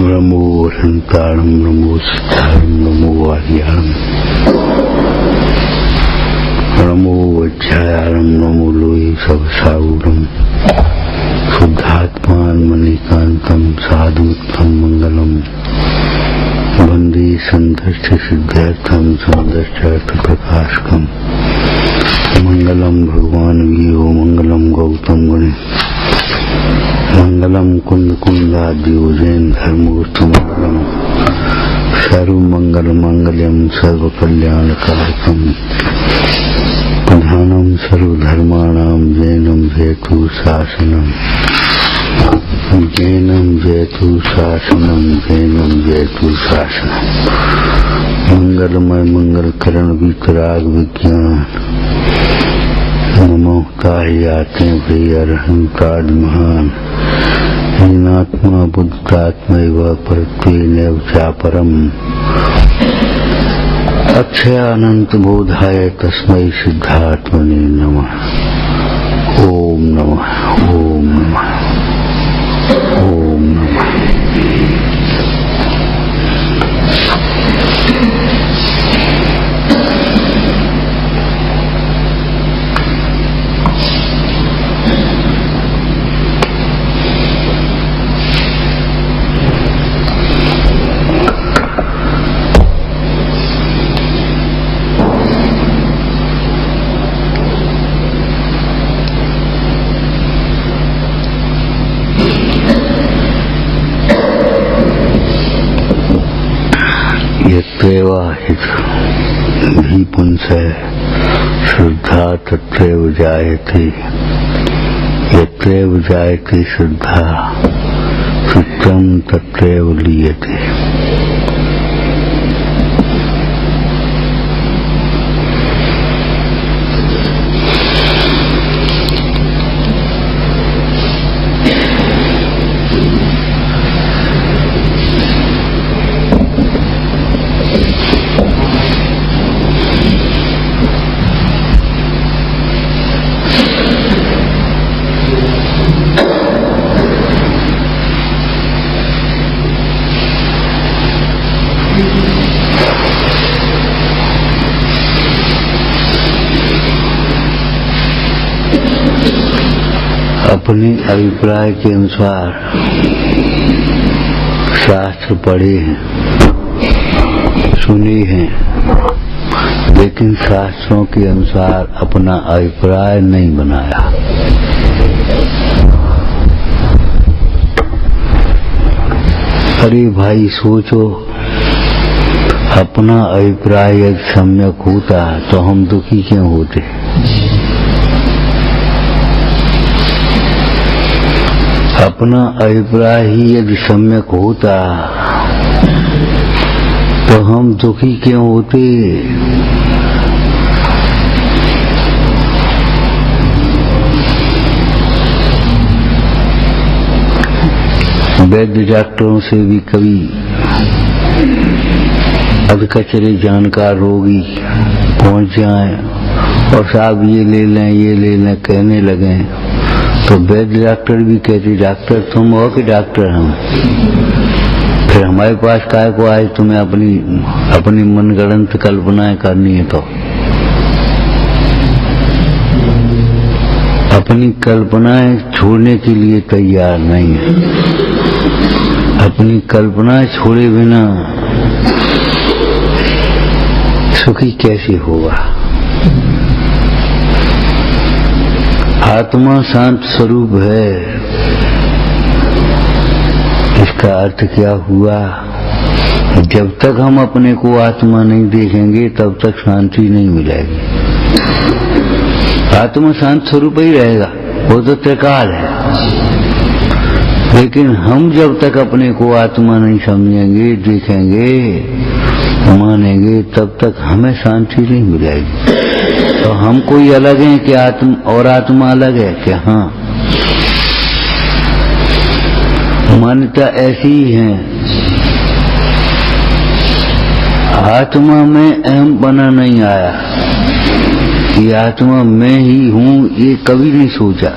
नमो अनंताणं नमो सिद्धाणं नमो आर्याणं नमो वज्रायाणं नमो लोहि सवसावरं शुद्धात्मान मणिकांतं साधुत्तम मंगलम वंदे संदर्श सिद्धार्थम संदर्शार्थ प्रकाशकम मंगलम भगवान वीरो मंगलम गौतम मुनि मंगलम कुंद कुंदाद्यो जैन धर्मोस्तु मंगलम सर्वमंगल मंगलम सर्व कल्याणकारकम प्रधानम सर्वधर्माणां जैनम जयतु शासनम जैनम जयतु शासनम जैनम जयतु शासनम मंगलमय मंगलकरण वितराग विज्ञान नमो ताहियाते भई अरहंताद महान हीनात्मा बुद्धात्मैव परत्वेनैव चापरम अक्षयानंत बोधाय तस्मै सिद्धात्मने नमः। ओम नमः ओम नमः ओम नमः। यत्रेवाहित भी पुंसः श्रद्धा तत्रैव जायते यत्रैव जायते श्रद्धा चित्तं तत्रैव लीयते। अपने अभिप्राय के अनुसार शास्त्र पढ़े हैं, सुने हैं, लेकिन शास्त्रों के अनुसार अपना अभिप्राय नहीं बनाया। अरे भाई सोचो, अपना अभिप्राय यदि सम्यक होता तो हम दुखी क्यों होते? अपना अभिप्राय ही यदि सम्यक होता तो हम दुखी क्यों होते? वैद्य डॉक्टरों से भी कभी अधकचरे जानकार रोगी पहुंच जाएं और साहब ये ले लें कहने लगे तो वैद्य डॉक्टर भी कहते डॉक्टर तुम हो कि डॉक्टर हम? फिर हमारे पास काय को आए? तुम्हें अपनी मनगढ़ंत कल्पनाएं करनी है तो अपनी कल्पनाएं छोड़ने के लिए तैयार नहीं है। अपनी कल्पनाएं छोड़े बिना सुखी कैसे होगा? आत्मा शांत स्वरूप है, इसका अर्थ क्या हुआ? जब तक हम अपने को आत्मा नहीं देखेंगे तब तक शांति नहीं मिलेगी। आत्मा शांत स्वरूप ही रहेगा, वो तो त्रिकाल है, लेकिन हम जब तक अपने को आत्मा नहीं समझेंगे, देखेंगे, मानेंगे, तब तक हमें शांति नहीं मिलेगी। तो हम कोई अलग हैं कि आत्मा अलग है क्या? हाँ, मान्यता ऐसी ही है। आत्मा में अहम बना नहीं आया कि आत्मा मैं ही हूँ, ये कभी नहीं सोचा।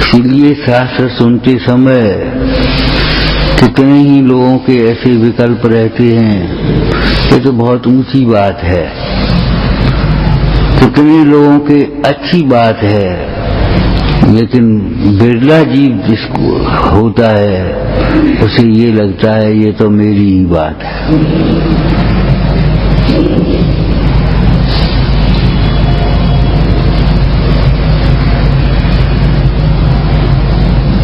इसलिए शास्त्र सुनते समय कितने ही लोगों के ऐसे विकल्प रहते हैं, ये तो बहुत ऊंची बात है। कितने लोगों के अच्छी बात है, लेकिन बिरला जीव जिसको होता है उसे ये लगता है ये तो मेरी ही बात है।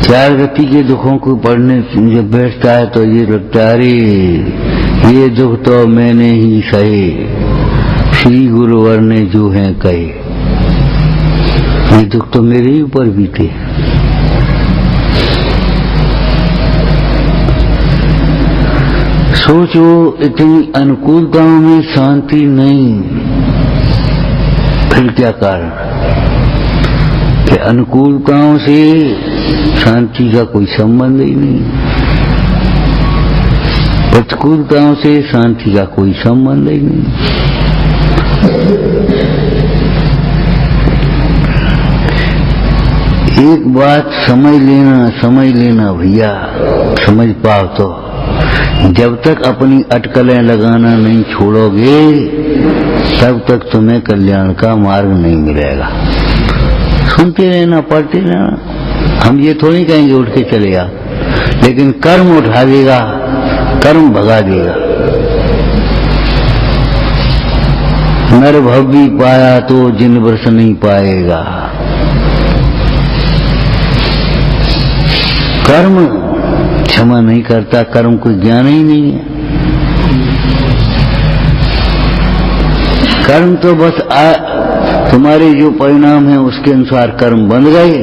चार गति के दुखों को पढ़ने जब बैठता है तो ये लगता है अरे ये दुख तो मैंने ही सहे, श्री गुरुवर ने जो है कहे, ये दुख तो मेरे ही ऊपर बीते। सोचो इतनी अनुकूलताओं में शांति नहीं, फिर क्या कारण कि अनुकूलताओं से शांति का कोई संबंध ही नहीं, प्रतिकूलताओं से शांति का कोई संबंध ही नहीं। एक बात समझ लेना भैया, समझ पाओ तो जब तक अपनी अटकलें लगाना नहीं छोड़ोगे तब तक तुम्हें कल्याण का मार्ग नहीं मिलेगा। सुनते रहना, पढ़ते रहना। हम ये थोड़ी कहेंगे उठ के चलेगा, लेकिन कर्म उठा देगा, कर्म भगा देगा। नर भव भी पाया तो जिन वर्ष नहीं पाएगा। कर्म क्षमा नहीं करता, कर्म कोई ज्ञान ही नहीं है। कर्म तो बस तुम्हारे जो परिणाम है उसके अनुसार कर्म बन गए,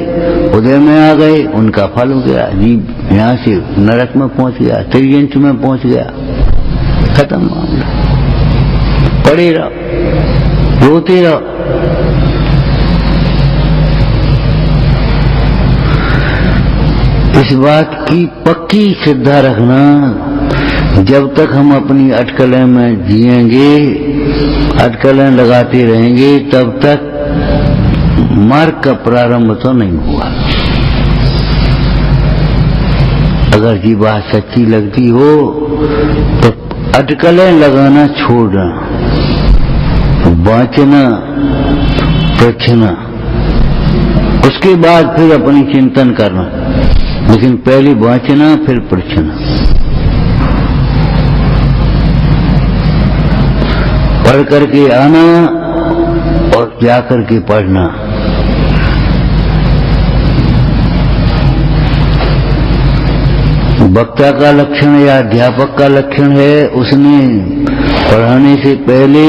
उदय में आ गए, उनका फल हो गया, जीव यहाँ से नरक में पहुंच गया, त्रियंच में पहुंच गया, खत्म मामला। पड़े रहो, रोते रहो। इस बात की पक्की श्रद्धा रखना, जब तक हम अपनी अटकलें में जिएंगे, अटकलें लगाते रहेंगे, तब तक मार्ग का प्रारंभ तो नहीं हुआ। अगर ये बात सच्ची लगती हो तो अटकलें लगाना छोड़ना, बाँचना, पृछना, उसके बाद फिर अपनी चिंतन करना, लेकिन पहले बाँचना फिर पृछना। पढ़ करके आना और जा करके पढ़ना। वक्ता का लक्षण या अध्यापक का लक्षण है उसने पढ़ाने से पहले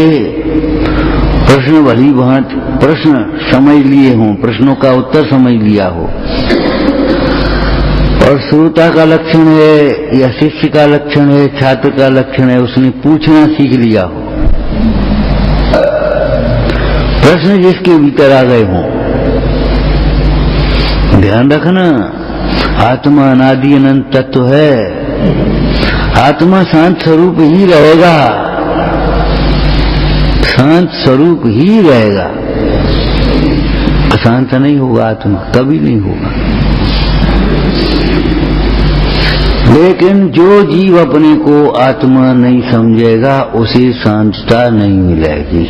प्रश्न भली भांति प्रश्न समझ लिए हों, प्रश्नों का उत्तर समझ लिया हो। और श्रोता का लक्षण है या शिष्य का लक्षण है, छात्र का लक्षण है, उसने पूछना सीख लिया हो। प्रश्न जिसके भीतर आ गए हों। ध्यान रखना, आत्मा अनादि अनंत तत्व है। आत्मा शांत स्वरूप ही रहेगा, शांत स्वरूप ही रहेगा, अशांत नहीं होगा। आत्मा कभी नहीं होगा। लेकिन जो जीव अपने को आत्मा नहीं समझेगा उसे शांतता नहीं मिलेगी।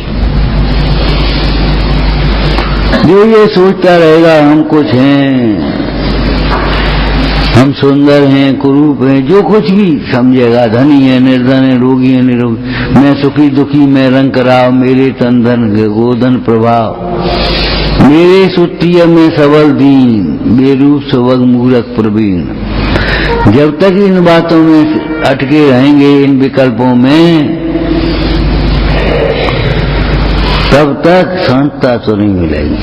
जो ये सोचता रहेगा हम कुछ हैं, हम सुंदर हैं, कुरूप हैं, जो कुछ भी समझेगा, धनी है, निर्धन है, रोगी है, निरोगी, मैं सुखी दुखी, मैं रंग राव, मेरे तन धन गोधन प्रभाव, मेरे सुत्तीय में सबल दीन, बेरूप सुवग मूरख प्रवीण। जब तक इन बातों में अटके रहेंगे, इन विकल्पों में, तब तक शांतता तो नहीं मिलेगी।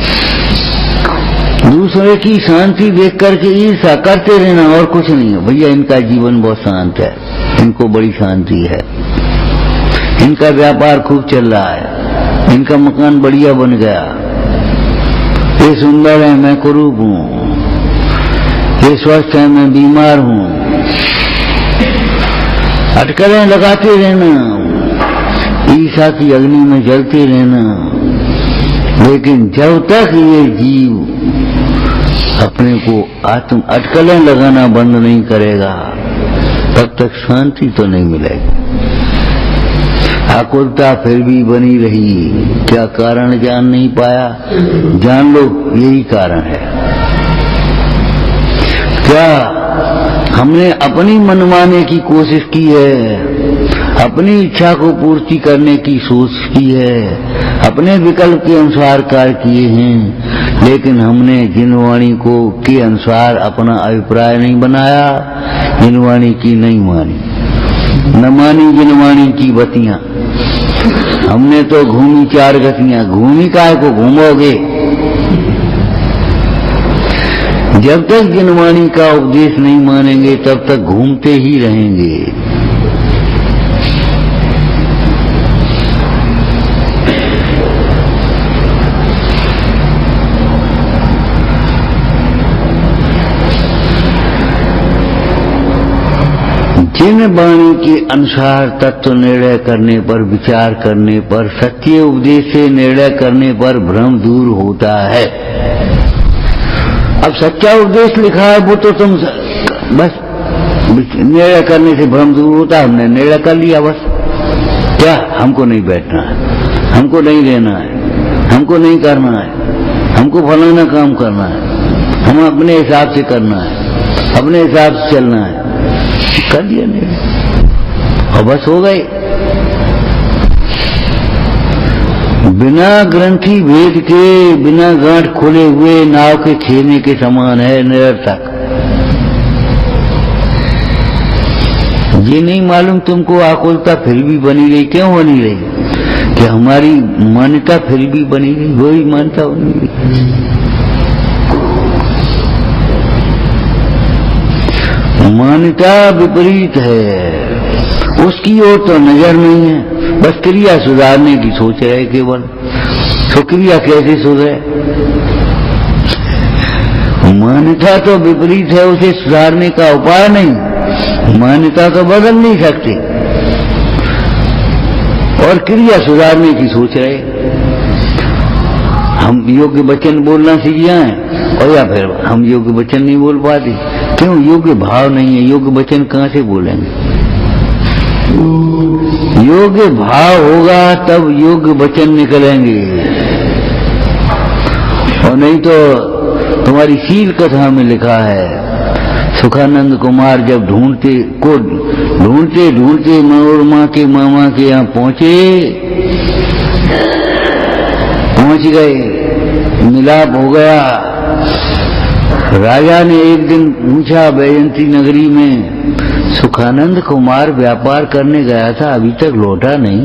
दूसरे की शांति देख करके ईर्ष्या करते रहना और कुछ नहीं है। भैया इनका जीवन बहुत शांत है, इनको बड़ी शांति है, इनका व्यापार खूब चल रहा है, इनका मकान बढ़िया बन गया, ये सुंदर है, मैं कुरूप हूँ, ये स्वस्थ है, मैं बीमार हूँ। अटकलें लगाते रहना, ईर्ष्या की अग्नि में जलते रहना। लेकिन जब तक ये जीव अपने को आत्म अटकलें लगाना बंद नहीं करेगा तब तक शांति तो नहीं मिलेगी। आकुलता फिर भी बनी रही। क्या कारण जान नहीं पाया? जान लो यही कारण है। क्या हमने अपनी मनमाने की कोशिश की है, अपनी इच्छा को पूर्ति करने की सोच की है, अपने विकल्प के अनुसार कार्य किए हैं, लेकिन हमने जिनवाणी को के अनुसार अपना अभिप्राय नहीं बनाया, जिनवाणी की नहीं मानी, न मानी जिनवाणी की बतियां। हमने तो घूमी चार गतियां, घूमी काय को घूमोगे? जब तक जिनवाणी का उपदेश नहीं मानेंगे तब तक घूमते ही रहेंगे। जिन वाणी के अनुसार तत्व निर्णय करने पर, विचार करने पर, सत्य उपदेश से निर्णय करने पर भ्रम दूर होता है। अब सच्चा उपदेश लिखा है वो तो तुम बस निर्णय करने से भ्रम दूर होता है। हमने निर्णय कर लिया बस। क्या हमको नहीं बैठना है, हमको नहीं लेना है, हमको नहीं करना है, हमको फलाना काम करना है, हम अपने हिसाब से करना है, अपने हिसाब से चलना है, कर दिया निर्णय और बस हो गए। बिना ग्रंथि भेद के, बिना गांठ खोले हुए नाव के खेने के समान है, निरर्थक। ये नहीं मालूम तुमको आकुलता फिर भी बनी रही। क्यों बनी रही? कि हमारी मान्यता फिर भी बनी रही, वही मान्यता बनी रही। मान्यता विपरीत है, उसकी ओर तो नजर नहीं है, बस क्रिया सुधारने की सोच रहे केवल। तो क्रिया कैसे सुधरे? मान्यता तो विपरीत है, उसे सुधारने का उपाय नहीं। मान्यता तो बदल नहीं सकती और क्रिया सुधारने की सोच रहे। हम योग्य वचन बोलना सीख जाएं और या फिर हम योग्य वचन नहीं बोल पाते। क्यों? योग्य भाव नहीं है। योग्य वचन कहां से बोलेंगे? योग्य भाव होगा तब योग्य वचन निकलेंगे, और नहीं तो तुम्हारी शील कथा में लिखा है, सुखानंद कुमार जब ढूंढते ढूंढते मनोरमा के मामा के यहाँ पहुंच गए, मिलाप हो गया। राजा ने एक दिन पूछा बैजंती नगरी में, सुखानंद कुमार व्यापार करने गया था, अभी तक लौटा नहीं।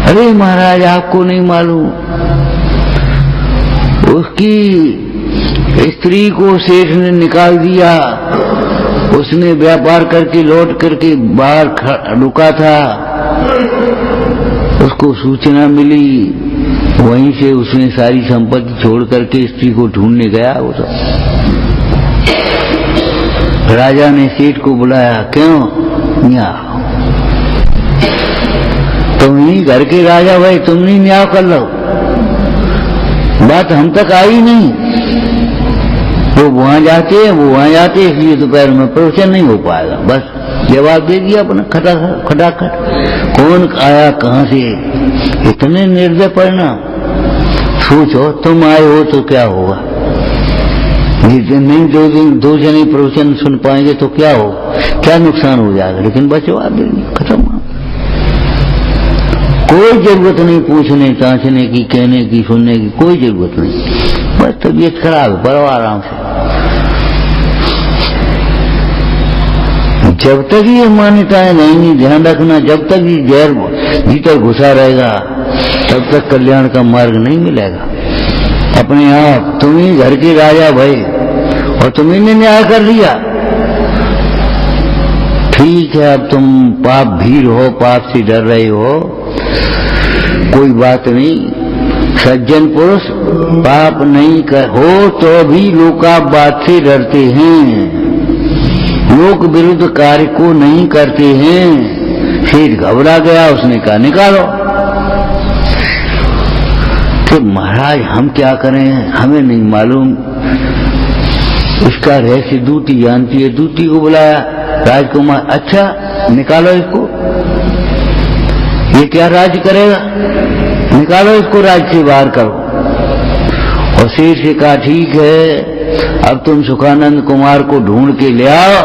अरे महाराज आपको नहीं मालूम, उसकी स्त्री को सेठ ने निकाल दिया। उसने व्यापार करके लौट करके बाहर रुका था, उसको सूचना मिली, वहीं से उसने सारी संपत्ति छोड़ करके स्त्री को ढूंढने गया। वो तो राजा ने सेठ को बुलाया, क्यों? न्याय। तुम ही घर के राजा भाई, तुम नहीं न्याय कर लो। बात हम तक आई नहीं, वो वहां जाते इसलिए दोपहर में प्रवचन नहीं हो पाएगा। बस जवाब दे दिया अपना खटाखट। कौन आया कहां से? इतने निर्दय परिणाम। सोचो तुम आए हो तो क्या होगा? नहीं दो जने प्रवचन सुन पाएंगे तो क्या हो, क्या नुकसान हो जाएगा? लेकिन बस जवाब दे दिया, खत्म। कोई जरूरत नहीं पूछने ताछने की, कहने की, सुनने की, कोई जरूरत नहीं। बस तबीयत खराब है, पढ़ो आराम से। जब तक ये मान्यताएं नहीं, ध्यान रखना, जब तक ये जहर भीतर घुसा रहेगा तब तक कल्याण का मार्ग नहीं मिलेगा। अपने आप तुम ही घर के राजा भाई और तुम्ही ने न्याय कर लिया। ठीक है, अब तुम पाप भीर हो, पाप से डर रहे हो, कोई बात नहीं। सज्जन पुरुष पाप नहीं हो तो भी लोकापवाद से डरते हैं, लोक विरुद्ध कार्य को नहीं करते हैं। सेठ घबरा गया, उसने कहा निकालो। तो महाराज हम क्या करें, हमें नहीं मालूम। इसका रहस्य दूती जानती है। दूती को बुलाया, राजकुमार, अच्छा निकालो इसको, ये क्या राज करेगा, निकालो इसको, राज से बाहर करो। और शेर से कहा ठीक है, अब तुम सुखानंद कुमार को ढूंढ के ले आओ,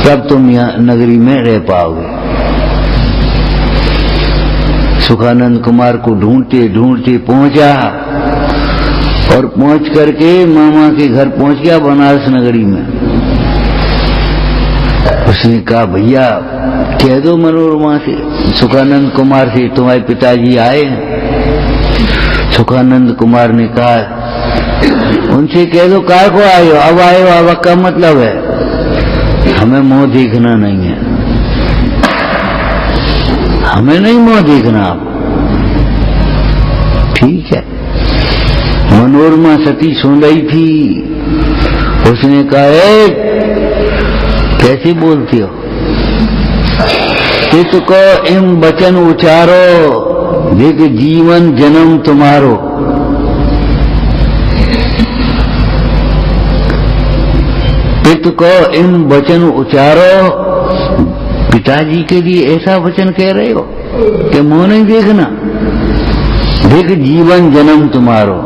तब तुम यहाँ नगरी में रह पाओगे। सुखानंद कुमार को ढूंढते ढूंढते पहुंचा और पहुंच करके मामा के घर पहुंच गया बनारस नगरी में। उसने कहा भैया कह दो मनोरमा से, सुखानंद कुमार से तुम्हारे पिताजी आए हैं। सुखानंद कुमार ने कहा उनसे कह दो काय को आए हो, अब आए हो, अब का मतलब है हमें मुंह देखना नहीं है, हमें नहीं मुंह देखना आप। ठीक है। मनोरमा सती सुन रही थी, उसने कहा कैसे बोलती हो, चित्त को इम वचन उचारो, देख जीवन जन्म तुम्हारो। चित्त को इम वचन उचारो, पिताजी के लिए ऐसा वचन कह रहे हो कि मुंह नहीं देखना, देख जीवन जन्म तुम्हारो,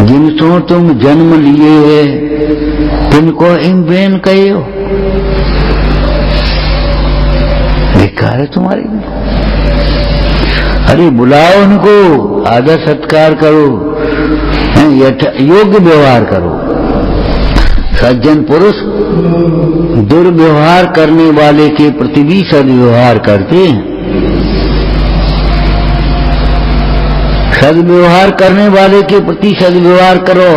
जिनसों तुम जन्म लिए है तिनको इम बेन कहे हो, बेकार है तुम्हारी। अरे बुलाओ उनको, आदर सत्कार करो, योग्य व्यवहार करो। सज्जन पुरुष दुर्व्यवहार करने वाले के प्रति भी सद्व्यवहार करते हैं। सद्व्यवहार करने वाले के प्रति सद्व्यवहार करो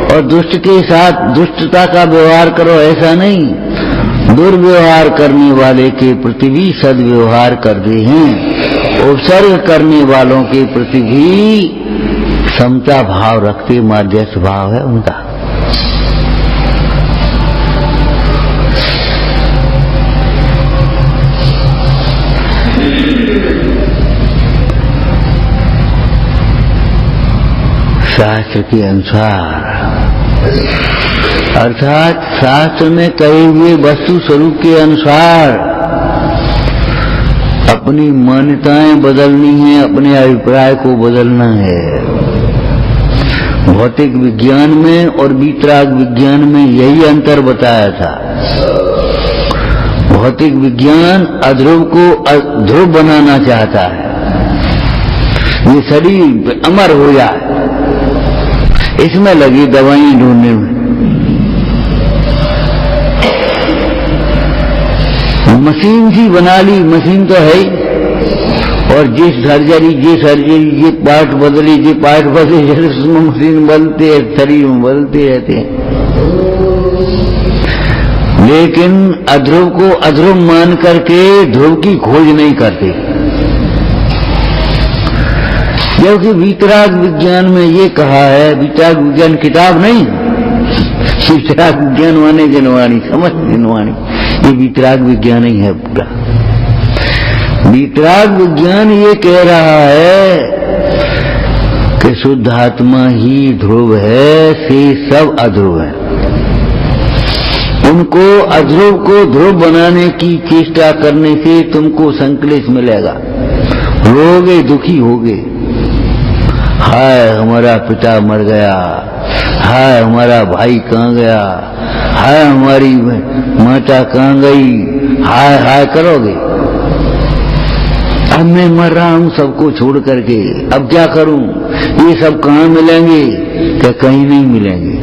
और दुष्ट के साथ दुष्टता का व्यवहार करो, ऐसा नहीं। दुर्व्यवहार करने वाले के प्रति भी सद्व्यवहार करते हैं, उपसर्ग करने वालों के प्रति भी समता भाव रखते, माध्यस्थ भाव है उनका। शास्त्र के अनुसार, अर्थात शास्त्र में कहे हुए वस्तु स्वरूप के अनुसार अपनी मान्यताएं बदलनी है, अपने अभिप्राय को बदलना है। भौतिक विज्ञान में और वीतराग विज्ञान में यही अंतर बताया था। भौतिक विज्ञान अध्रुव को ध्रुव बनाना चाहता है, ये शरीर अमर हो जाए, इसमें लगी दवाई ढूंढने में। मशीन सी बना ली, मशीन तो है ही, और जिस सर्जरी ये पार्ट बदली, ये पार्ट बदली, उसमें मशीन बदलते है, शरीर में बदलते रहते हैं। लेकिन अध्रुव को अध्रुव मान करके ध्रुव की खोज नहीं करते। क्योंकि वीतराग विज्ञान में ये कहा है, वीतराग विज्ञान किताब नहीं, वीतराग विज्ञान माने जनवाणी, समझ जनवाणी, ये वीतराग विज्ञान ही है पूरा। वीतराग विज्ञान ये कह रहा है कि शुद्ध आत्मा ही ध्रुव है, से सब अध्रुव है। उनको अध्रुव को ध्रुव बनाने की चेष्टा करने से तुमको संकलेश मिलेगा, रोगे, दुखी होगे। हाय हमारा पिता मर गया, हाय हमारा भाई कहाँ गया, हाय हमारी माता कहाँ गई, हाय हाय करोगे। अब मैं मर रहा हूं सबको छोड़ करके, अब क्या करूं, ये सब कहाँ मिलेंगे, क्या कहीं नहीं मिलेंगे,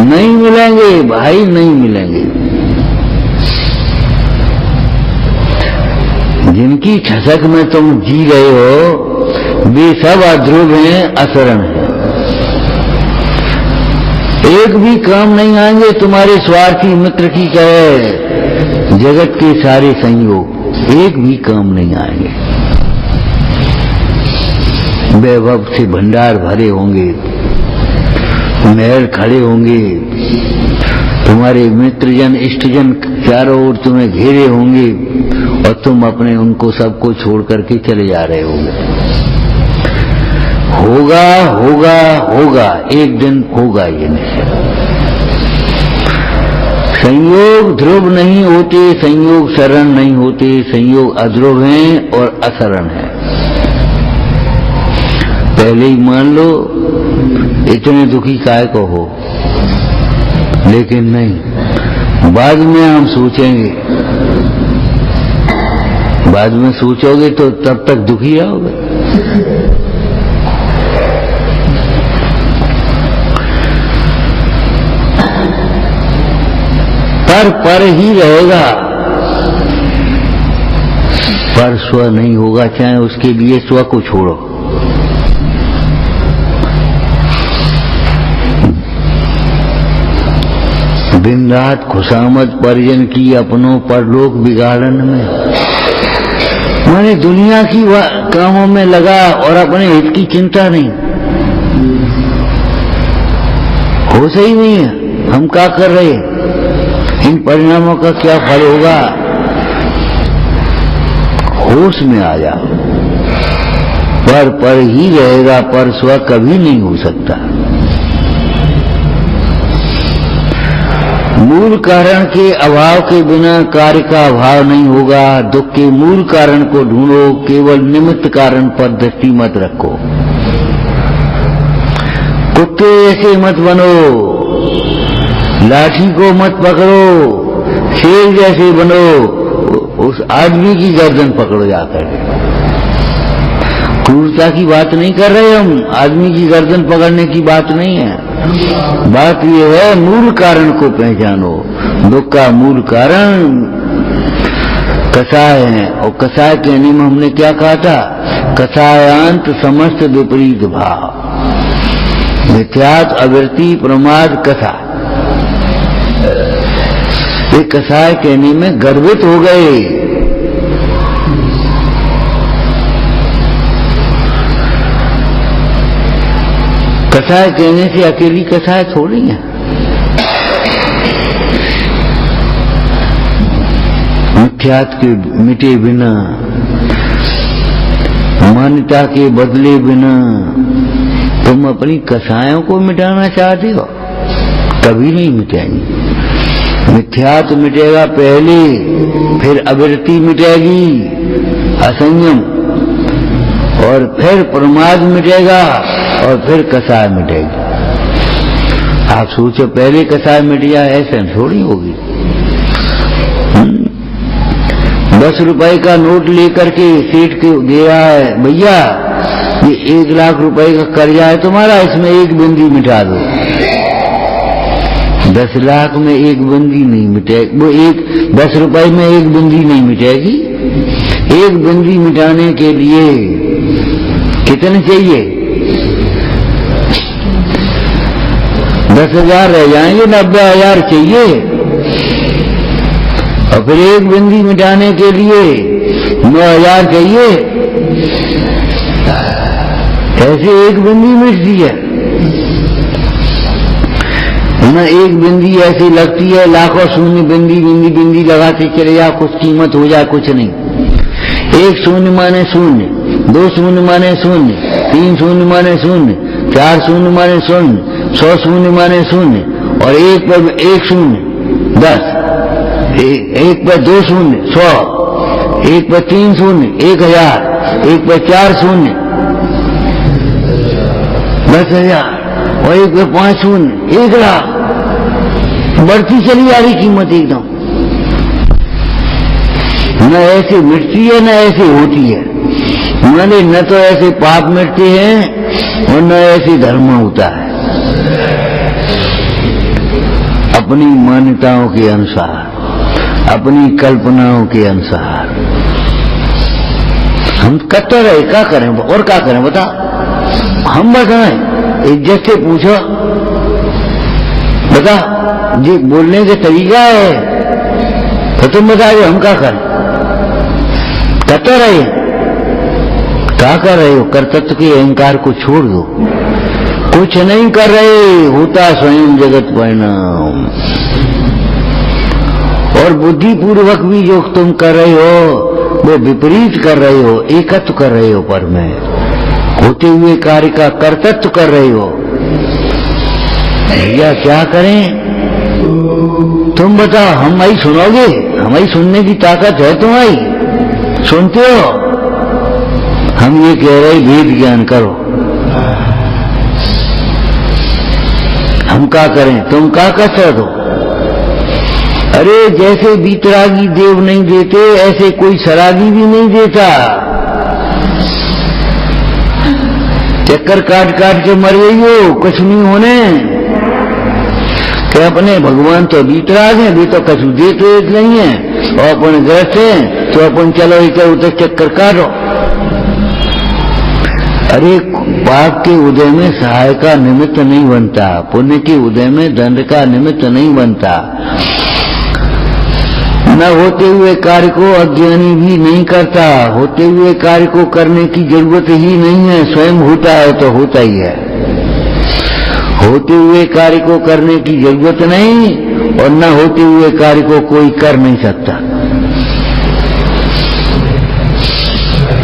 नहीं मिलेंगे भाई, नहीं मिलेंगे। जिनकी ठसक में तुम जी रहे हो वे सब अध्रुव हैं, असरण हैं, एक भी काम नहीं आएंगे तुम्हारे स्वार्थी मित्र की कहे जगत के सारे संयोग, एक भी काम नहीं आएंगे। वैभव से भंडार भरे होंगे, महल खड़े होंगे, तुम्हारे मित्रजन इष्टजन चारों ओर तुम्हें घेरे होंगे और तुम अपने उनको सबको छोड़ करके चले जा रहे होगे। होगा होगा होगा, एक दिन होगा ये निश्चय। संयोग ध्रुव नहीं होते, संयोग शरण नहीं होते, संयोग अध्रुव हैं और अशरण हैं। पहले ही मान लो इतने दुखी काय को हो, लेकिन नहीं, बाद में हम सोचेंगे, बाद में सोचोगे तो तब तक दुखी रहोगे। पर ही रहेगा, पर स्व नहीं होगा, चाहे उसके लिए स्व को छोड़ो। दिन रात खुशामद परिजन की अपनों परलोक बिगाड़न में, मैंने दुनिया की कामों में लगा और अपने हित की चिंता नहीं। हो सही नहीं है, हम क्या कर रहे हैं, इन परिणामों का क्या फल होगा। होश में आ जाओ, पर ही रहेगा, पर स्व कभी नहीं हो सकता। मूल कारण के अभाव के बिना कार्य का अभाव नहीं होगा। दुख के मूल कारण को ढूंढो, केवल निमित्त कारण पर दृष्टि मत रखो। कुत्ते ऐसे मत बनो, लाठी को मत पकड़ो, शेर जैसे बनो, उस आदमी की गर्दन पकड़ो जाकर। क्रूरता की बात नहीं कर रहे हम, आदमी की गर्दन पकड़ने की बात नहीं है। बात यह है मूल कारण को पहचानो। दुख का मूल कारण कसाय है, और कसाय कहने में हमने क्या कहा था, कसायांत समस्त विपरीत भाव, मिथ्यात्व अवृत्ति प्रमाद कसा। ये कसाय कहने में गर्वित हो गए। कसाय कहने से अकेली कसाय थोड़ी है। मिथ्यात्व के मिटे बिना, मान्यता के बदले बिना तुम अपनी कसायों को मिटाना चाहते हो, कभी नहीं मिटाएंगे। मिथ्यात्व मिटेगा पहले, फिर अवृत्ति मिटेगी, असंयम, और फिर प्रमाद मिटेगा, और फिर कसाय मिटेगी। आप सोचो पहले कसाय मिट जाए, ऐसा थोड़ी होगी। 10 रुपए का नोट लेकर के सेठ को दे रहा है, भैया ये 1 लाख रुपए का कर्जा है तुम्हारा, इसमें एक बूंदी मिटा दो। 10 लाख में एक बूंदी नहीं मिटेगी, वो 10 रुपए में एक बूंदी नहीं मिटेगी। एक बूंदी मिटाने के लिए कितने चाहिए? 10,000 रह जाएंगे, 90,000 चाहिए। और फिर एक बूंदी मिटाने के लिए 9,000 चाहिए। ऐसे एक बूंदी मिटती है ना, एक बिंदी ऐसी लगती है, लाखों शून्य बिंदी बिंदी बिंदी लगाते चले जाओ, कुछ कीमत हो जाए, कुछ नहीं। 1 शून्य माने शून्य, 2 शून्य माने शून्य, 3 शून्य माने शून्य, 4 शून्य माने शून्य, 100 शून्य माने शून्य, और 1 पर 1 शून्य 10, 1 पर 2 शून्य 100, 1 पर 3 शून्य 1000, 1 पर 4 शून्य 10,000, और 1 पर 5 शून्य 1 लाख। बढ़ती चली आ रही कीमत एकदम, न ऐसे मिटती है न ऐसे होती है। मैंने न तो ऐसे पाप मिटते हैं और न ऐसे धर्म होता है। अपनी मान्यताओं के अनुसार, अपनी कल्पनाओं के अनुसार हम करते रहे, क्या करें और क्या करें बता। हम बताएं, इज्जत से पूछो, बता जी बोलने का तरीका है तो तुम बताओ हम क्या करें। करते रहे, क्या कर रहे हो? कर्तृत्व के अहंकार को छोड़ दो, कुछ नहीं कर रहे, होता स्वयं जगत परिणाम। और बुद्धिपूर्वक भी जो तुम कर रहे हो वो विपरीत कर रहे हो, एकत्व कर रहे हो पर में। होते हुए कार्य का कर्तृत्व कर रहे हो। भैया क्या करें? तुम बताओ, हमारी सुनोगे? हमारी सुनने की ताकत है तुम्हारी? सुनते हो? हम ये कह रहे वेद ज्ञान करो। हम क्या करें? तुम क्या कर सकते हो? अरे जैसे बीतरागी देव नहीं देते, ऐसे कोई सरागी भी नहीं देता। चक्कर काट काट के मर गई हो, कुछ नहीं होने कि अपने भगवान तो बीतराग हैं, वे तो कछु देते नहीं है, और अपन ग्रस्त हैं तो अपन चलो इधर उधर चक्कर काटो। अरे पाप के उदय में सहाय का निमित्त नहीं बनता, पुण्य के उदय में दंड का निमित्त नहीं बनता। न होते हुए कार्य को अज्ञानी भी नहीं करता। होते हुए कार्य को करने की जरूरत ही नहीं है, स्वयं होता है तो होता ही है। होते हुए कार्य को करने की जरूरत नहीं, और न होते हुए कार्य को कोई कर नहीं सकता।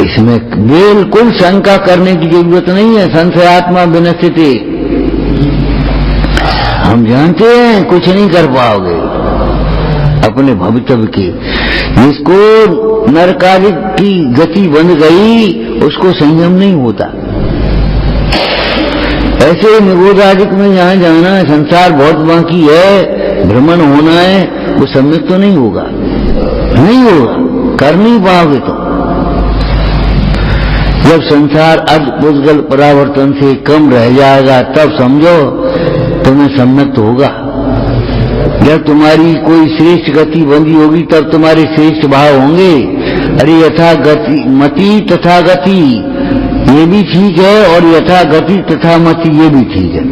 इसमें बिल्कुल शंका करने की जरूरत नहीं है। संशयात्मा विनश्यति, हम जानते हैं कुछ नहीं कर पाओगे अपने भवितव्य की। जिसको नरकादि की गति बन गई, उसको संयम नहीं होता। ऐसे निगोधादिक में जहां जाना है, संसार बहुत बाकी है, भ्रमण होना है, वो सम्यक तो नहीं होगा, नहीं होगा, कर नहीं पाओगे। तो जब संसार अद्भुतगल परावर्तन से कम रह जाएगा, तब समझो तुम्हें सम्यक होगा। जब तुम्हारी कोई श्रेष्ठ गति बंदी होगी, तब तुम्हारे श्रेष्ठ भाव होंगे। अरे यथा गति मति तथा गति, ये भी ठीक है, और यथा गति तथा मति, ये भी ठीक है।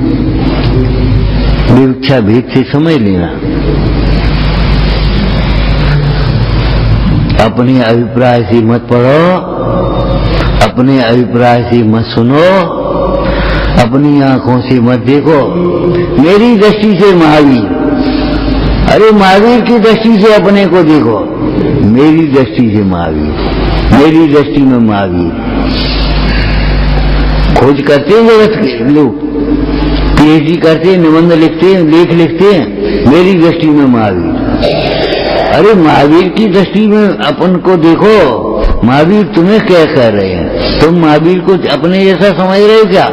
विवक्षा भेद से समझ लेना। अपने अभिप्राय से मत पढ़ो, अपने अभिप्राय से मत सुनो, अपनी आंखों से मत देखो। मेरी दृष्टि से महावीर, अरे महावीर की दृष्टि से अपने को देखो। मेरी दृष्टि से महावीर, मेरी दृष्टि में महावीर। खोज करते हैं जगत के लोग, पीएचडी करते हैं, निबंध लिखते हैं, लेख लिखते हैं, मेरी दृष्टि में महावीर। अरे महावीर की दृष्टि में अपन को देखो। महावीर तुम्हें क्या कह रहे हैं? तुम महावीर को अपने जैसा समझ रहे हो क्या?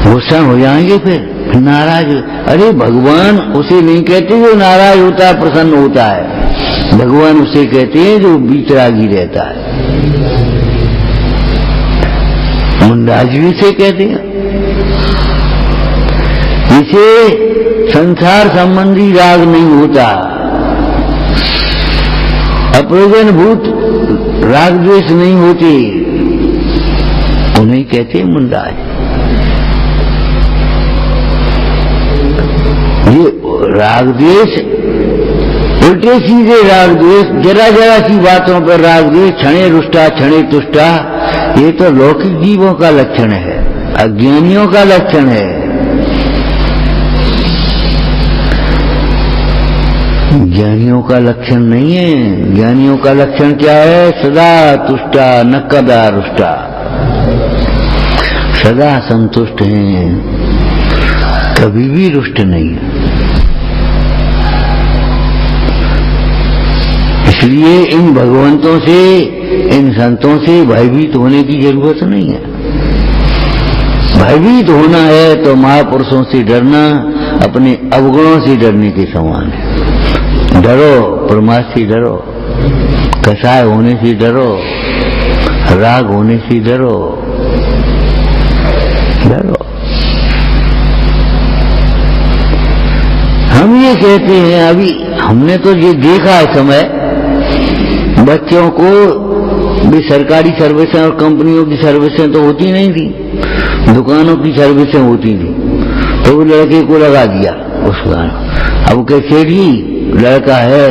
गुस्सा हो जाएंगे, फिर नाराज। अरे भगवान उसे नहीं कहते जो नाराज होता है, प्रसन्न होता है। भगवान उसे कहते हैं जो बीतरागी रहता है। मुंडाज भी उसे कहते हैं। इसे संसार संबंधी राग नहीं होता, अप्रयोजनभूत राग द्वेष नहीं होते, उन्हें कहते हैं मुंडाज। ये राग द्वेष, उल्टे सीधे राग द्वेष, जरा जरा सी बातों पर राग द्वेष, क्षणे रुष्टा क्षणे तुष्टा, ये तो लौकिक जीवों का लक्षण है, अज्ञानियों का लक्षण है। ज्ञानियों का लक्षण नहीं है। ज्ञानियों का लक्षण क्या है? सदा तुष्टा न कदा रुष्टा, सदा संतुष्ट हैं, कभी भी रुष्ट नहीं है। इसलिए इन भगवंतों से, इन संतों से भयभीत होने की जरूरत नहीं है। भयभीत होना है तो महापुरुषों से डरना अपने अवगुणों से डरने के समान है। डरो, प्रमाद से डरो, कसाय होने से डरो, राग होने से डरो, डरो। हम ये कहते हैं, अभी हमने तो ये देखा है समय, बच्चों को भी सरकारी सर्विसें और कंपनियों की सर्विसें तो होती नहीं थी, दुकानों की सर्विसें होती थी, तो वो लड़के को लगा दिया उस गाना। अब कह सेठी लड़का है,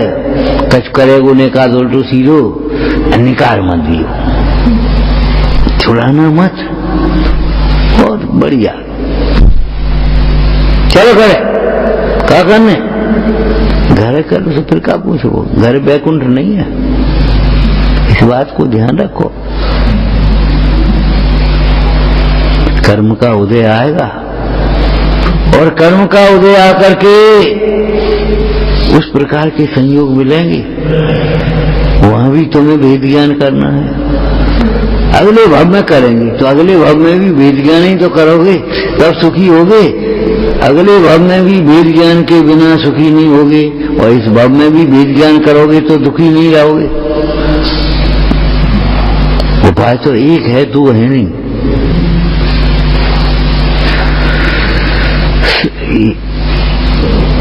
कच करेगो निकाल उल्टो सीधो, निकार मत दियो, छुड़ाना मत, बहुत बढ़िया, चलो करे क्या करने, घर कर तो फिर क्या पूछो, घर बैकुंठ नहीं है। इस बात को ध्यान रखो। कर्म का उदय आएगा और कर्म का उदय आकर के उस प्रकार के संयोग मिलेंगे, वहां भी तुम्हें भेद ज्ञान करना है। अगले भाव में करेंगे तो अगले भाव में भी भेद ज्ञान ही तो करोगे, तब सुखी होगे। अगले भाव में भी भेद ज्ञान के बिना सुखी नहीं होगे, और इस भाव में भी भेद ज्ञान करोगे तो दुखी नहीं रहोगे। उपाय तो एक है, दो है नहीं।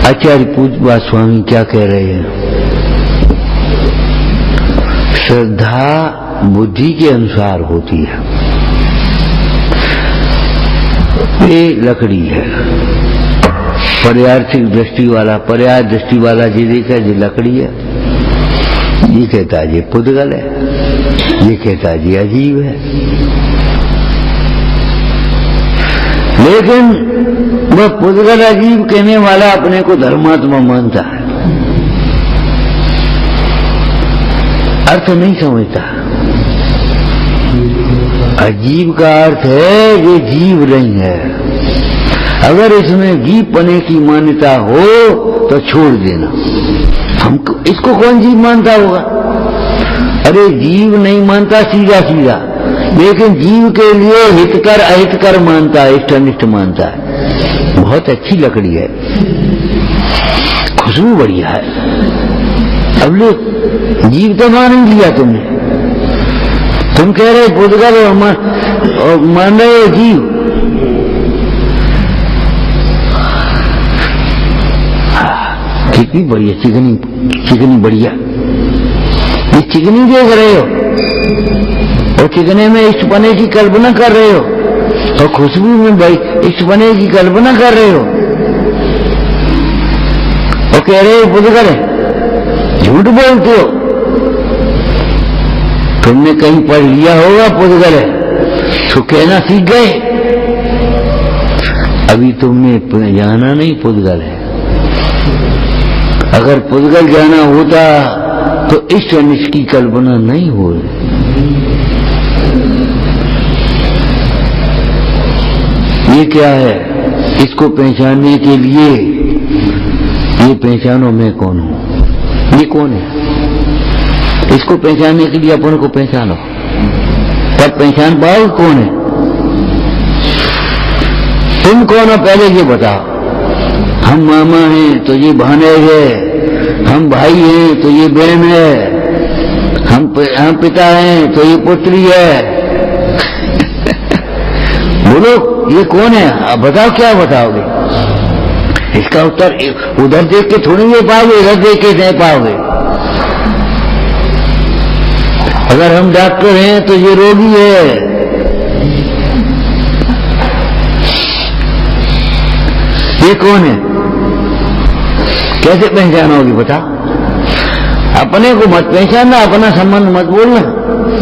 आचार्य पूज्य स्वामी क्या कह रहे हैं? श्रद्धा बुद्धि के अनुसार होती है। ये लकड़ी है, पर्यार्थिक दृष्टि वाला, पर्याय दृष्टि वाला जी देखा जी लकड़ी है, ये कहता जी पुद्गल है, ये कहता जी अजीब है। लेकिन वह पुद्गल अजीब कहने वाला अपने को धर्मात्मा मानता है, अर्थ नहीं समझता। अजीब का अर्थ है ये जीव नहीं है। अगर इसमें जीव पने की मान्यता हो तो छोड़ देना। हमको इसको कौन जीव मानता होगा? अरे जीव नहीं मानता सीधा सीधा, लेकिन जीव के लिए हितकर अहितकर मानता है, इष्ट अनिष्ट मानता है। बहुत अच्छी लकड़ी है, खुशबू बढ़िया है। अब ले जीव तो मान ही लिया तुमने, तुम कह रहे पुद्गल और मान रहे जीव। कितनी बढ़िया चिकनी चिकनी बढ़िया, ये चिकनी देख रहे हो और चिकने में इष्ट बने की कल्पना कर रहे हो, और खुशबू में भाई इष्ट बने की कल्पना कर रहे हो, और कह रहे हो पुद्गल है। झूठ बोलते हो। तुमने कहीं पढ़ लिया होगा पुद्गल है तो कहना सीख गए, अभी तुमने जाना नहीं पुद्गल है। अगर पुद्गल जाना होता तो इष्ट अनिष्ट की कल्पना नहीं हो। ये क्या है? इसको पहचानने के लिए ये पहचानो मैं कौन हूं, ये कौन है, इसको पहचानने के लिए अपन को पहचानो, तब पहचान पाओ कौन है। तुम कौन हो पहले ये बताओ। हम मामा हैं तो ये भानेज है, हम भाई हैं तो ये बहन है, हम पिता हैं तो ये पुत्री है। बोलो ये कौन है? अब बताओ, क्या बताओगे? इसका उत्तर उधर देख के थोड़ी दे पाओगे, इधर देख के नहीं पाओगे। अगर हम डॉक्टर हैं तो ये रोगी है, ये कौन है? कैसे पहचानोगे? बता। अपने को मत पहचानना, अपना संबंध मत बोलना।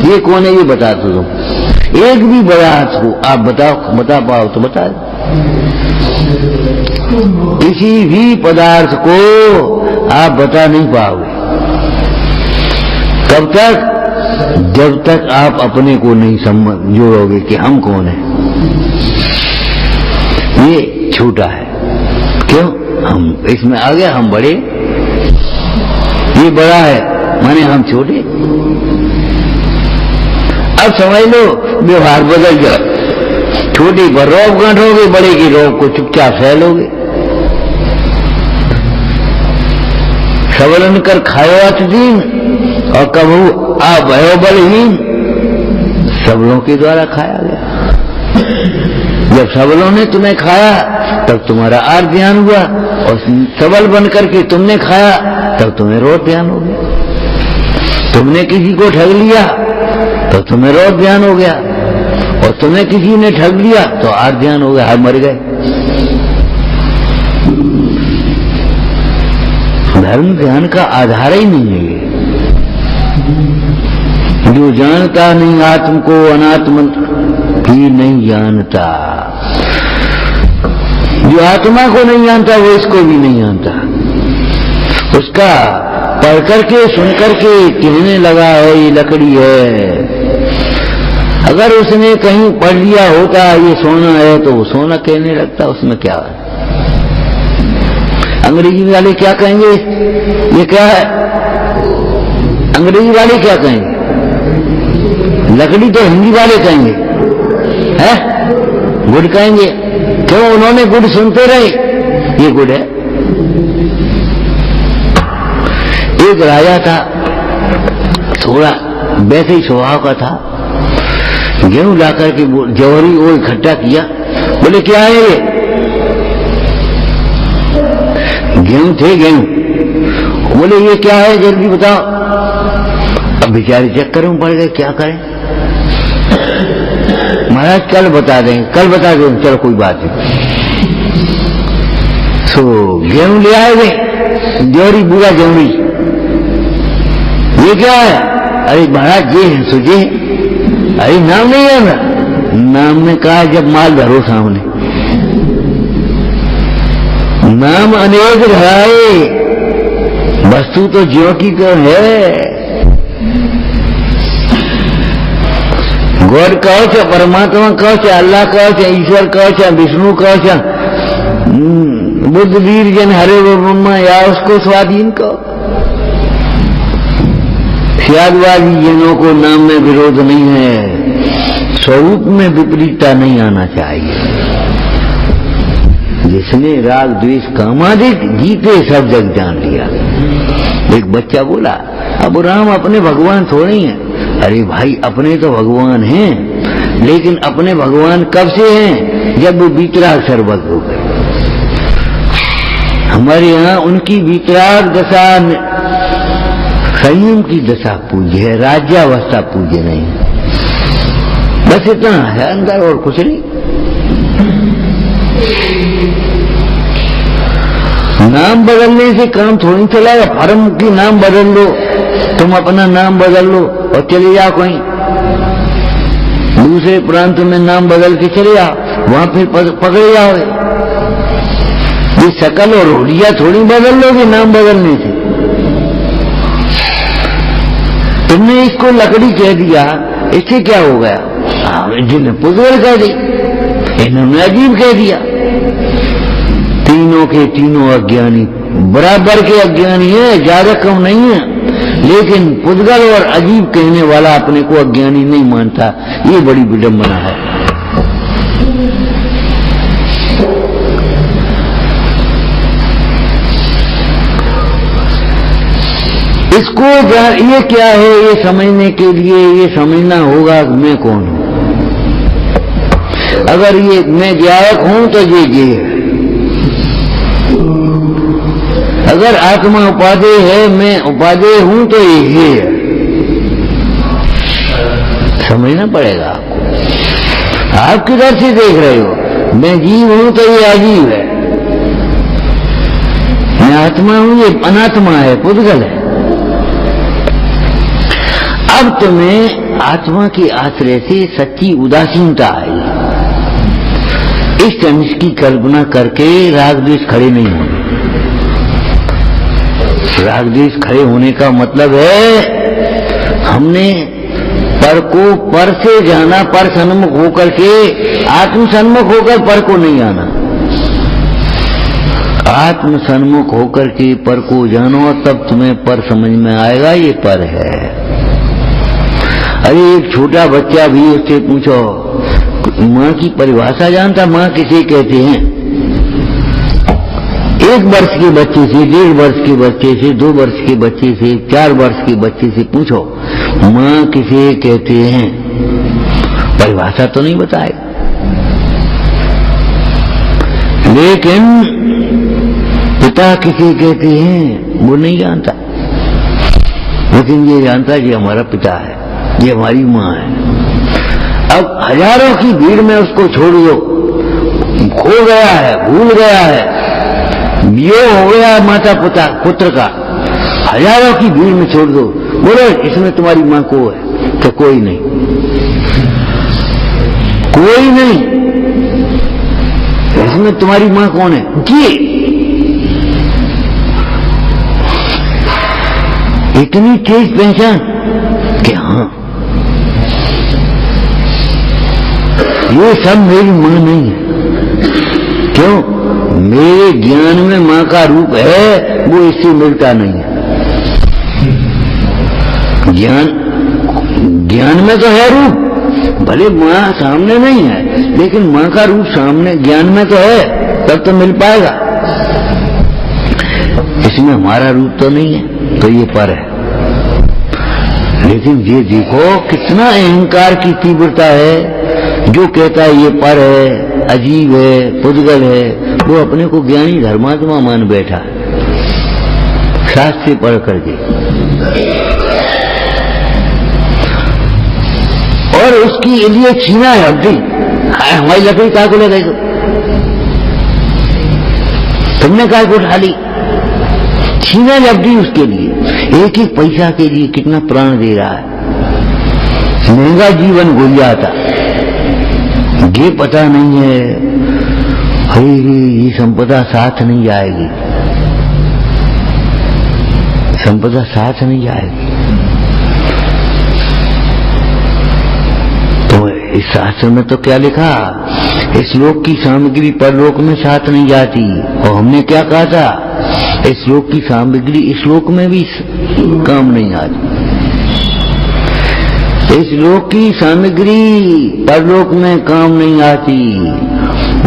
ये कौन है ये बता दो तुम। एक भी पदार्थ को आप बताओ, बता पाओ तो बता दो। किसी भी पदार्थ को आप बता नहीं पाओगे। कब तक? जब तक आप अपने को नहीं जोड़ोगे कि हम कौन है। ये छोटा है, क्यों? हम इसमें आ गया, हम बड़े, ये बड़ा है माने हम छोटे। अब समझ लो व्यवहार बदल गया। छोटे पर रौब गांठोगे, बड़े की रौब को चुपचाप सह लोगे। सबलन कर खायो अतदीन और कबू आ भयो बलहीन। सबलों के द्वारा खाया गया। जब सबलों ने तुम्हें खाया तब तुम्हारा आर ध्यान हुआ, और सबल बन करके तुमने खाया तब तुम्हें रोज ध्यान हो गया। तुमने किसी को ठग लिया तो तुम्हें रोज ध्यान हो गया, और तुम्हें किसी ने ठग लिया तो आर ध्यान हो गया, मर गए। धर्म ध्यान का आधार ही नहीं है। जो जानता नहीं आत्म को, अनात्म भी नहीं जानता। जो आत्मा को नहीं जानता वो इसको भी नहीं जानता। उसका पढ़ करके सुन करके कहने लगा है ये लकड़ी है। अगर उसने कहीं पढ़ लिया होता ये सोना है तो वो सोना कहने लगता, उसमें क्या है। अंग्रेजी वाले क्या कहेंगे, ये क्या है, अंग्रेजी वाले क्या कहेंगे, लकड़ी तो हिंदी वाले कहेंगे है, गुड़ कहेंगे। क्यों, उन्होंने गुड़ सुनते रहे, ये गुड़ है। एक राजा था, थोड़ा वैसे ही स्वभाव का था। गेहूं लाकर के जौहरी वो इकट्ठा किया, बोले क्या है ये, गेहूं थे गेहूं। बोले ये क्या है जल्दी बताओ। अब बेचारे चक्कर में पड़ गए, क्या करें। महाराज कल बता दें, कल बता दें, चलो कोई बात नहीं। सो गेहूं ले आए वे जौहरी, बुरा जौहरी, ये क्या है। अरे महाराज ये है सुझे। अरे नाम नहीं है ना, नाम में कहा जब माल धरो सामने, नाम अनेक है, वस्तु तो ज्यों की क्यों है। गॉड कहो चाहे परमात्मा कहो, चाहे अल्लाह कहो, चाहे ईश्वर कहो, चाहे विष्णु कहो, चाहे बुद्ध वीर जन हरे वो ब्रह्मा, या उसको स्वाधीन कहो। त्यागवादी जनों को नाम में विरोध नहीं है, स्वरूप में विपरीतता नहीं आना चाहिए। जिसने राग द्वेष कामादिक जीते सब जग जान लिया। एक बच्चा बोला अब राम अपने भगवान थोड़े हैं। अरे भाई अपने तो भगवान हैं, लेकिन अपने भगवान कब से हैं, जब वो वीतराग सर्वज्ञ हो गए। हमारे यहाँ उनकी वीतराग दशा संयम की दशा पूज्य है, राज्यावस्था पूज्य नहीं। बस इतना है अंदर और कुछ नहीं। नाम बदलने से काम थोड़ी चलाएगा। फर्म की नाम बदल लो, तुम अपना नाम बदल लो और चले जाओ कहीं दूसरे प्रांत में, नाम बदल के चले जाओ, वहां फिर पकड़े जाओगे। ये शकल और होलिया थोड़ी बदल लोगे नाम बदलने से। तुमने इसको लकड़ी कह दिया, इससे क्या हो गया, जिन्हें पुजल कह दी, इन्होंने अजीब कह दिया। तीनों के तीनों अज्ञानी बराबर के अज्ञानी है, ज्यादा कम नहीं है। लेकिन पुद्गल और अजीब कहने वाला अपने को अज्ञानी नहीं मानता, ये बड़ी विडंबना है। इसको ये क्या है, ये समझने के लिए ये समझना होगा मैं कौन हूं। अगर ये मैं ज्ञायक हूं तो ये है। अगर आत्मा उपादेय है, मैं उपादेय हूं तो ये है। समझना पड़ेगा आपको। आप किधर से देख रहे हो, मैं जीव हूं तो ये अजीब है, मैं आत्मा हूं ये अनात्मा है, पुद्गल है। अब तुम्हें आत्मा के आश्रय से सच्ची उदासीनता आई। इस अंश की कल्पना करके राग द्वेष खड़े नहीं होने। राग द्वेष खड़े होने का मतलब है हमने पर को पर से जाना, पर सन्मुख होकर के, आत्म सन्मुख होकर पर को नहीं आना। आत्म सन्मुख होकर के पर को जानो, तब तुम्हें पर समझ में आएगा ये पर है। अरे एक छोटा बच्चा भी, उससे पूछो माँ की परिभाषा जानता, माँ किसे कहते हैं। 1 वर्ष के बच्चे से, 1.5 वर्ष के बच्चे से, 2 वर्ष के बच्चे से, 4 वर्ष के बच्चे से पूछो माँ किसे कहते हैं, परिभाषा तो नहीं बताएगा। लेकिन पिता किसे कहते हैं वो नहीं जानता, लेकिन ये जानता है कि हमारा पिता है, ये हमारी माँ है। अब हजारों की भीड़ में उसको छोड़ दो, खो गया है, भूल गया है, वियोग हो गया माता पिता पुत्र का, हजारों की भीड़ में छोड़ दो, बोलो इसमें तुम्हारी माँ को है, तो कोई नहीं, कोई नहीं, इसमें तुम्हारी माँ कौन है, इतनी तेज पहचान कि हाँ ये सब मेरी मां नहीं है। क्यों? मेरे ज्ञान में मां का रूप है, वो इससे मिलता नहीं है। ज्ञान में तो है रूप, भले मां सामने नहीं है, लेकिन मां का रूप सामने ज्ञान में तो है, तब तो मिल पाएगा। इसमें हमारा रूप तो नहीं है, तो ये पर है। लेकिन ये देखो कितना अहंकार की तीव्रता है। जो कहता है ये पर है, अजीब है, पुद्गल है, वो अपने को ज्ञानी धर्मात्मा मान बैठा शास्त्र से पढ़ करके, और उसकी लिए छीना है हड्डी। हमारी लकड़ी काय को लगाएगा? तुमने काय को उठा ली? छीना लकड़ी उसके लिए, एक एक पैसा के लिए कितना प्राण दे रहा है। महंगा जीवन भूल जाता, ये पता नहीं है अरे ये संपदा साथ नहीं जाएगी, संपदा साथ नहीं जाएगी। तो इस शास्त्र में तो क्या लिखा? इस लोक की सामग्री परलोक में साथ नहीं जाती। और हमने क्या कहा था? इस लोक की सामग्री इस लोक में भी काम नहीं आती। इस लोक की सामग्री परलोक में काम नहीं आती।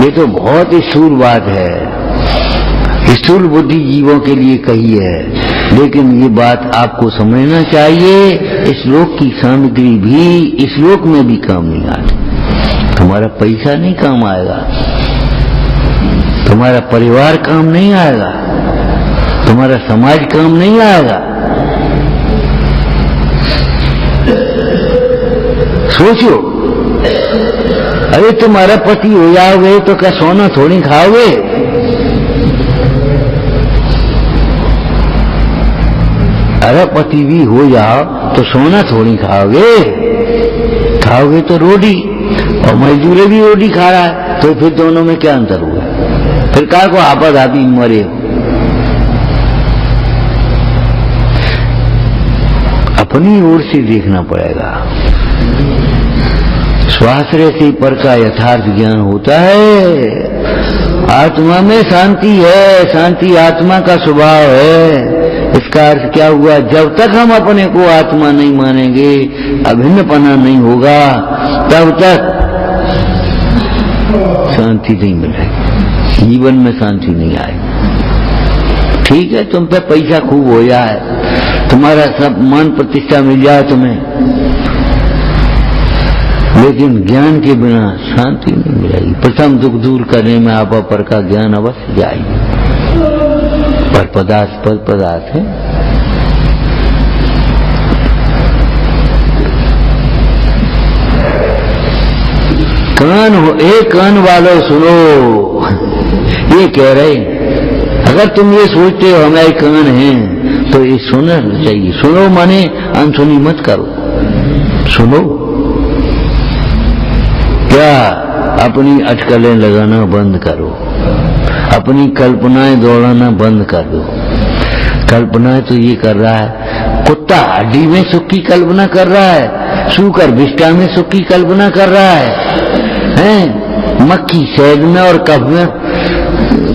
ये तो बहुत ही स्थूल बात है, स्थूल बुद्धि जीवों के लिए कही है, लेकिन ये बात आपको समझना चाहिए। इस लोक की सामग्री भी इस लोक में भी काम नहीं आती। तुम्हारा पैसा नहीं काम आएगा, तुम्हारा परिवार काम नहीं आएगा, तुम्हारा समाज काम नहीं आएगा। सोचो, अरे तुम्हारा पति हो जाओगे तो क्या सोना थोड़ी खाओगे? अरे पति भी हो जाओ तो सोना थोड़ी खाओगे, खाओगे तो रोटी, और मजदूर भी रोटी खा रहा है, तो फिर दोनों में क्या अंतर हुआ? फिर काय को आपस आदमी मरे? अपनी ओर से देखना पड़ेगा। स्वाश्रय से पर का यथार्थ ज्ञान होता है। आत्मा में शांति है, शांति आत्मा का स्वभाव है। इसका अर्थ क्या हुआ? जब तक हम अपने को आत्मा नहीं मानेंगे, अभिन्नपना नहीं होगा, तब तक शांति नहीं मिलेगी, जीवन में शांति नहीं आएगी। ठीक है, तुम पे पैसा खूब हो जाए, तुम्हारा सब मान प्रतिष्ठा मिल जाए तुम्हें, लेकिन ज्ञान के बिना शांति नहीं मिलेगी। प्रथम दुख दूर करने में आपा पर का ज्ञान अवश्य जाएगी। पर पदार्थ है। कान हो, एक कान वालों सुनो, ये कह रहे। अगर तुम ये सोचते हो हमारे कान हैं, तो ये सुनना चाहिए। सुनो माने अनसुनी मत करो, सुनो। क्या? अपनी अटकलें लगाना बंद करो, अपनी कल्पनाएं दौड़ाना बंद कर दो। कल्पनाएं तो ये कर रहा है, कुत्ता हड्डी में सुख की कल्पना कर रहा है, सूकर विष्टा में सुख की कल्पना कर रहा है, मक्खी शहद में और कफ में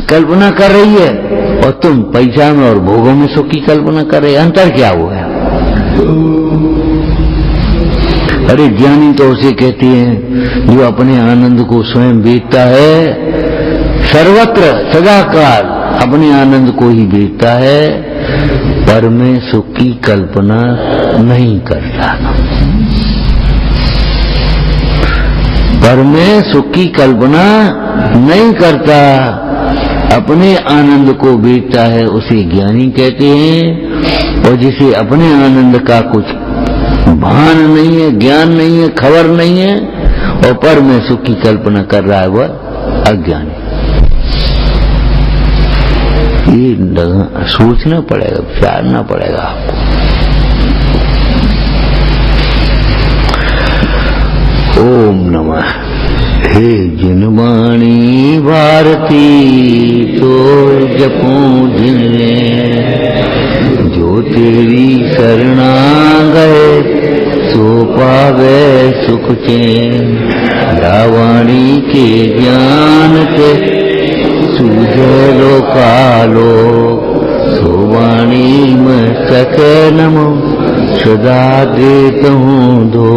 कल्पना कर रही है, और तुम पैसा में और भोगों में सुख की कल्पना कर रहे। अंतर क्या हुआ? अरे ज्ञानी तो उसे कहते हैं जो अपने आनंद को स्वयं बेचता है, सर्वत्र सदाकाल अपने आनंद को ही बेचता है, पर में सुख की कल्पना नहीं करता। पर में सुख की कल्पना नहीं करता, अपने आनंद को बेचता है, उसे ज्ञानी कहते हैं। और जिसे अपने आनंद का कुछ भान नहीं है, ज्ञान नहीं है, खबर नहीं है, और पर में सुख की कल्पना कर रहा है, वह अज्ञानी। ये सोचना पड़ेगा, विचारना पड़ेगा आपको। ओम नमः। हे जिनवाणी भारती तो जपूं जिन जो तेरी शरणा गए सो पावे सुख चैन। रावाणी के ज्ञान के सूझे लो कालो सो वाणी में सके नमो सदा देत हूँ दो।